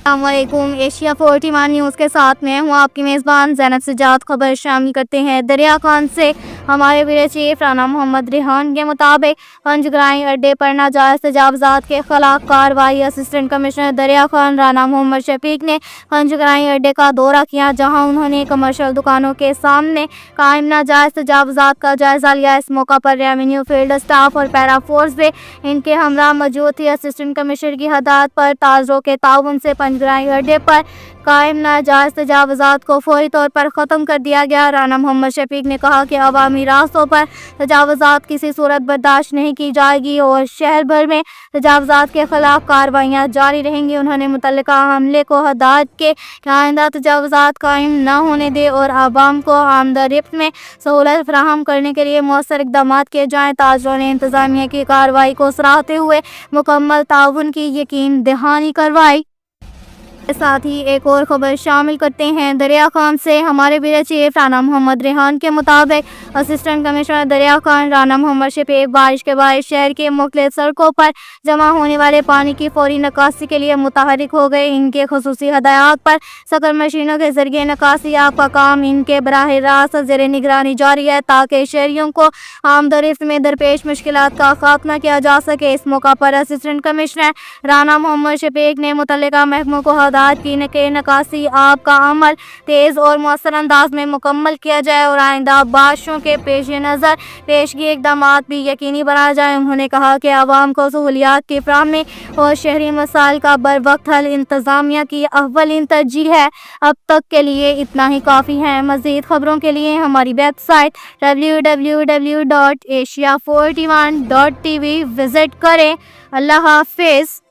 अस्सलाम वालेकुम। Asia 41 news के साथ मैं हूँ आपकी मेज़बान ज़ैनब सजाद। खबर शामिल करते हैं दरिया खान से। हमारे ब्यूरो चीफ राना मोहम्मद रेहान के मुताबिक पंजगराई अड्डे पर नाजायज़ तजावुज़ात के खिलाफ कार्रवाई। असिस्टेंट कमिश्नर दरिया खान राना मोहम्मद शफीक ने पंजगराई अड्डे का दौरा किया, जहाँ उन्होंने कमर्शियल दुकानों के सामने कायम नाजायज़ तजावुज़ात का जायज़ा लिया। इस मौका पर रेवेन्यू फील्ड स्टाफ और पैरा फोर्स भी इनके हमरा मौजूद थी। असिस्टेंट कमिश्नर की हदायत पर ताजरों के ताउन से पंजगराई अड्डे पर कायम नाजायज़ तजावुज़ात को फौरी तौर पर ख़त्म कर दिया गया। राना मोहम्मद शफीक ने कहा कि अवामी रास्तों पर तजावुज़ात किसी सूरत बर्दाश्त नहीं की जाएगी और शहर भर में तजावुज़ात के खिलाफ कार्रवाइयाँ जारी रहेंगी। उन्होंने मुतल्लिका हमले को हदायत के कि आइंदा तजावुज़ात कायम न होने दे और आवाम को आमदरफ्त में सहूलत फराहम करने के लिए मौसर इक़दाम किए जाएँ। ताजरों ने इंतज़ामिया की कार्रवाई को सराहते हुए मुकम्मल ताउन की यकीन दहानी करवाई। साथ ही एक और खबर शामिल करते हैं दरिया खान से। हमारे ब्यूरो चीफ राना मोहम्मद रेहान के मुताबिक असिस्टेंट कमिश्नर दरिया खान राना मोहम्मद शफीक बारिश के बाद शहर के मुख्तलिफ सड़कों पर जमा होने वाले पानी की फौरी निकासी के लिए मुतहरिक हो गए। इनके खुसूसी हदायत पर सकर मशीनों के जरिए निकासी का काम इनके बराह रास्त ज़ेर निगरानी जारी है, ताकि शहरियों को आमदरफ्त में दरपेश मुश्किलात का खात्मा किया जा सके। इस मौका पर असिस्टेंट कमिश्नर राना मोहम्मद शफीक ने मुतल्लिका महकमों को की निकासी आप का अमल तेज़ और मौसर अंदाज में मुकम्मल किया जाए और आइंदा बारिशों के पेश नज़र पेशगी इक़दाम भी यकीनी बनाया जाए। उन्होंने कहा कि आवाम को सहूलियात की फराहमी और शहरी मसाइल का बर वक्त हल इंतज़ामिया की अव्वलीन तरजीह है। अब तक के लिए इतना ही काफ़ी है। मज़ीद खबरों के लिए हमारी वेबसाइट www.asia41.tv विज़िट करें। अल्लाह हाफ़िज़।